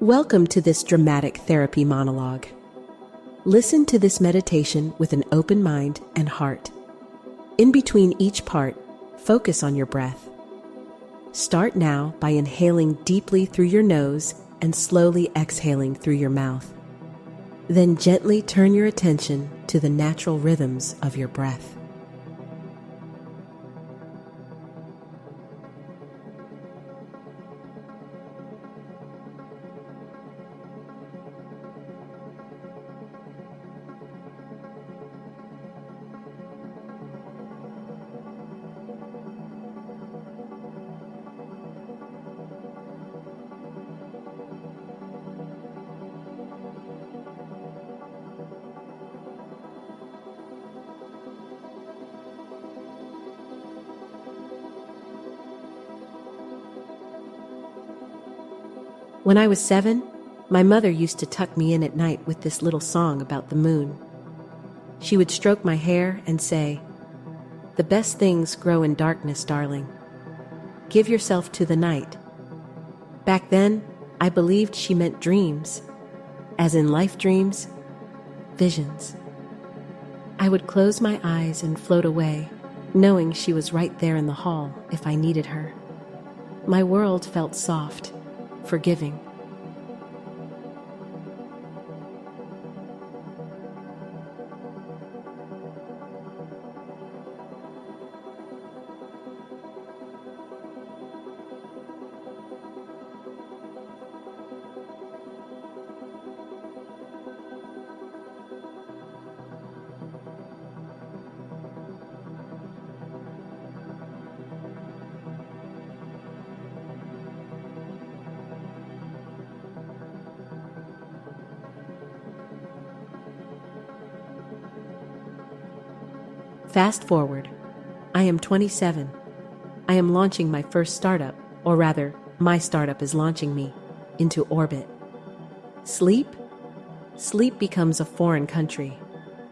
Welcome to this dramatic therapy monologue. Listen to this meditation with an open mind and heart. In between each part, focus on your breath. Start now by inhaling deeply through your nose and slowly exhaling through your mouth. Then gently turn your attention to the natural rhythms of your breath. When I was 7, my mother used to tuck me in at night with this little song about the moon. She would stroke my hair and say, "The best things grow in darkness, darling. Give yourself to the night." Back then, I believed she meant dreams, as in life dreams, visions. I would close my eyes and float away, knowing she was right there in the hall if I needed her. My world felt soft, forgiving. Fast forward. I am 27. I am launching my first startup, or rather, my startup is launching me, into orbit. Sleep? Sleep becomes a foreign country.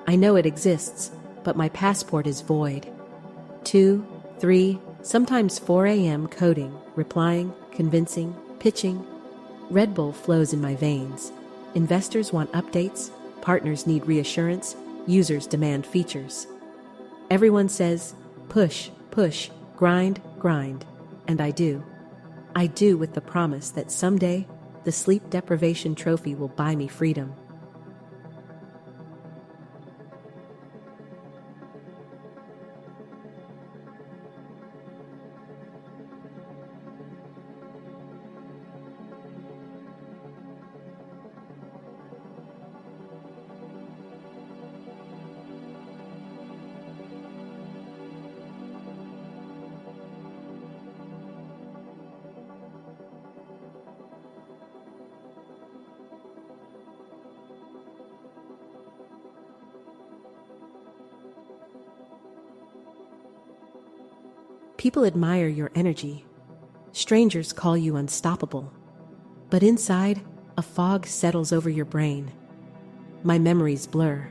I know it exists, but my passport is void. 2, 3, sometimes 4 a.m. coding, replying, convincing, pitching. Red Bull flows in my veins. Investors want updates, partners need reassurance, users demand features. Everyone says, push, push, grind, grind, and I do. I do with the promise that someday, the sleep deprivation trophy will buy me freedom. People admire your energy. Strangers call you unstoppable. But inside, a fog settles over your brain. My memories blur.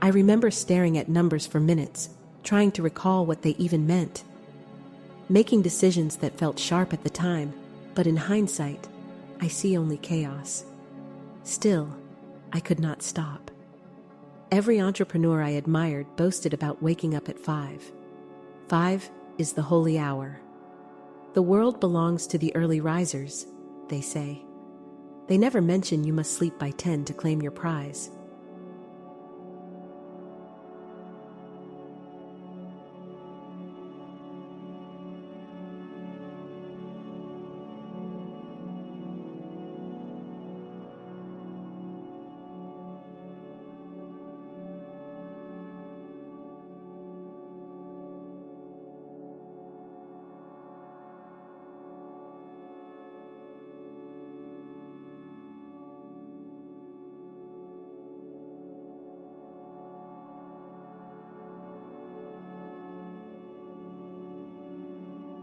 I remember staring at numbers for minutes, trying to recall what they even meant. Making decisions that felt sharp at the time, but in hindsight, I see only chaos. Still, I could not stop. Every entrepreneur I admired boasted about waking up at 5. 5 is the holy hour. The world belongs to the early risers, they say. They never mention you must sleep by 10 to claim your prize.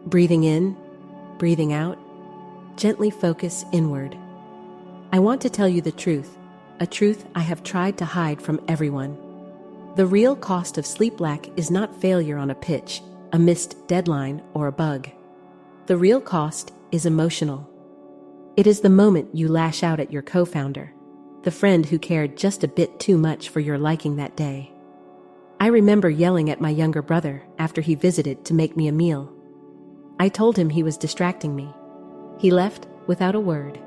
Breathing in, breathing out, gently focus inward. I want to tell you the truth, a truth I have tried to hide from everyone. The real cost of sleep lack is not failure on a pitch, a missed deadline, or a bug. The real cost is emotional. It is the moment you lash out at your co-founder, the friend who cared just a bit too much for your liking that day. I remember yelling at my younger brother after he visited to make me a meal. I told him he was distracting me. He left without a word.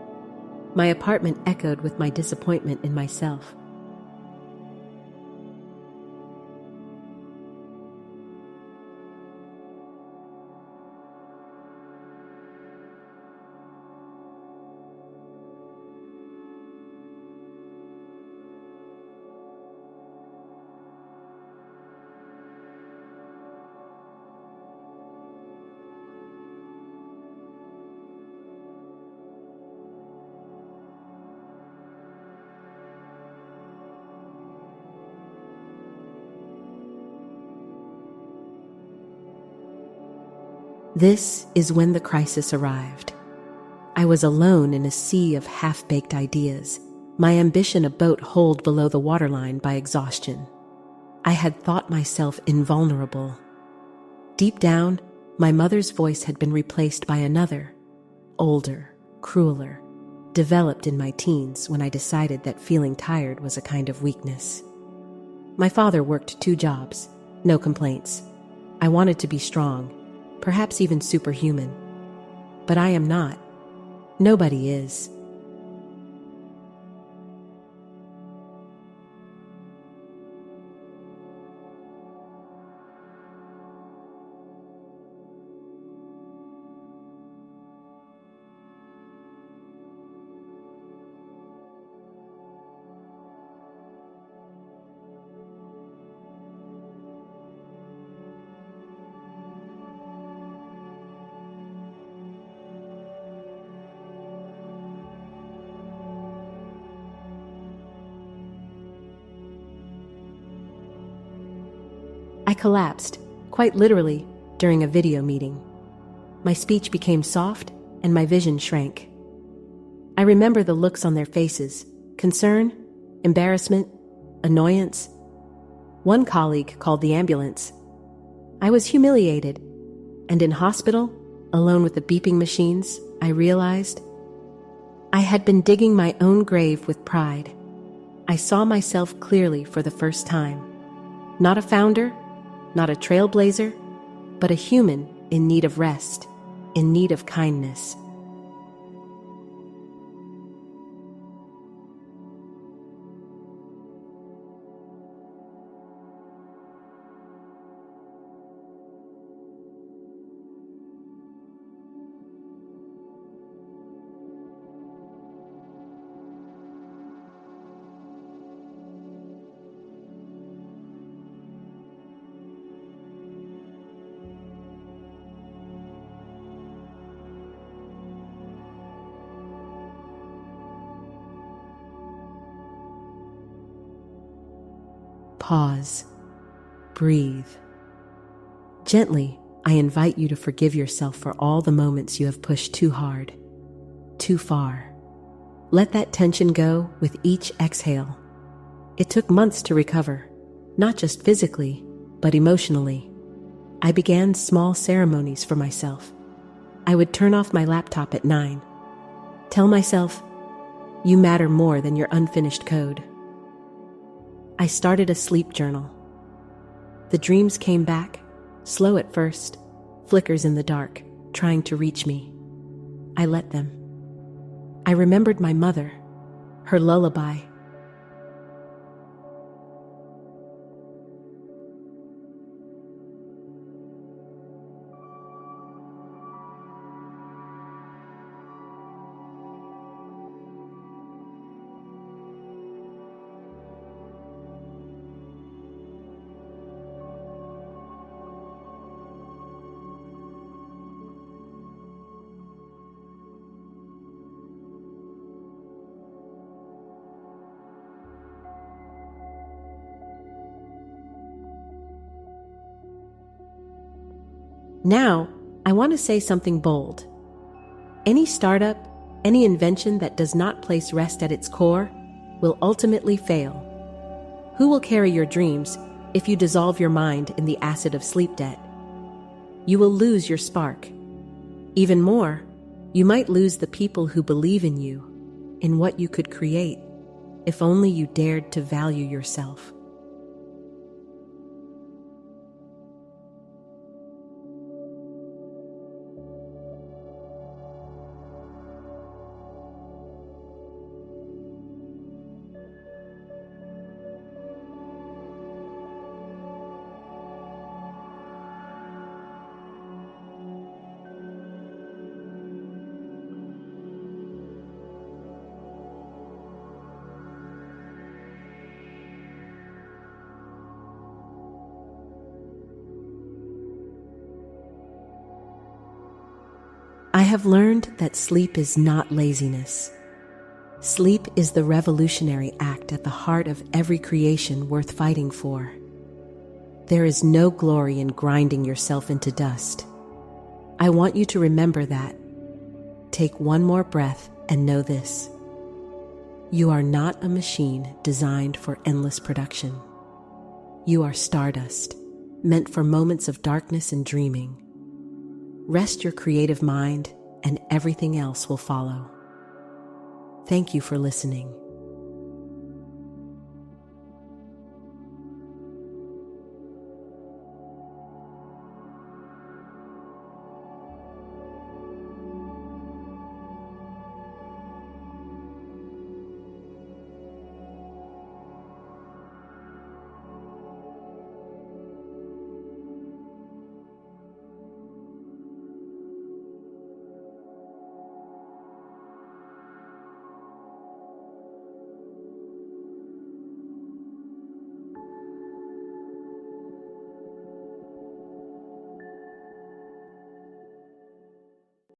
My apartment echoed with my disappointment in myself. This is when the crisis arrived. I was alone in a sea of half-baked ideas, my ambition a boat holed below the waterline by exhaustion. I had thought myself invulnerable. Deep down, my mother's voice had been replaced by another, older, crueler, developed in my teens when I decided that feeling tired was a kind of weakness. My father worked 2 jobs, no complaints. I wanted to be strong, perhaps even superhuman. But I am not. Nobody is. I collapsed, quite literally, during a video meeting. My speech became soft and my vision shrank. I remember the looks on their faces: concern, embarrassment, annoyance. One colleague called the ambulance. I was humiliated, and in hospital, alone with the beeping machines, I realized I had been digging my own grave with pride. I saw myself clearly for the first time. Not a founder, not a trailblazer, but a human in need of rest, in need of kindness. Pause. Breathe. Gently, I invite you to forgive yourself for all the moments you have pushed too hard, too far. Let that tension go with each exhale. It took months to recover, not just physically, but emotionally. I began small ceremonies for myself. I would turn off my laptop at 9. Tell myself, you matter more than your unfinished code. I started a sleep journal. The dreams came back, slow at first, flickers in the dark, trying to reach me. I let them. I remembered my mother, her lullaby. Now, I want to say something bold. Any startup, any invention that does not place rest at its core will ultimately fail. Who will carry your dreams if you dissolve your mind in the acid of sleep debt? You will lose your spark. Even more, You might lose the people who believe in you, in what you could create, if only you dared to value yourself. I have learned that sleep is not laziness. Sleep is the revolutionary act at the heart of every creation worth fighting for. There is no glory in grinding yourself into dust. I want you to remember that. Take one more breath and know this. You are not a machine designed for endless production. You are stardust, meant for moments of darkness and dreaming. Rest your creative mind, and everything else will follow. Thank you for listening.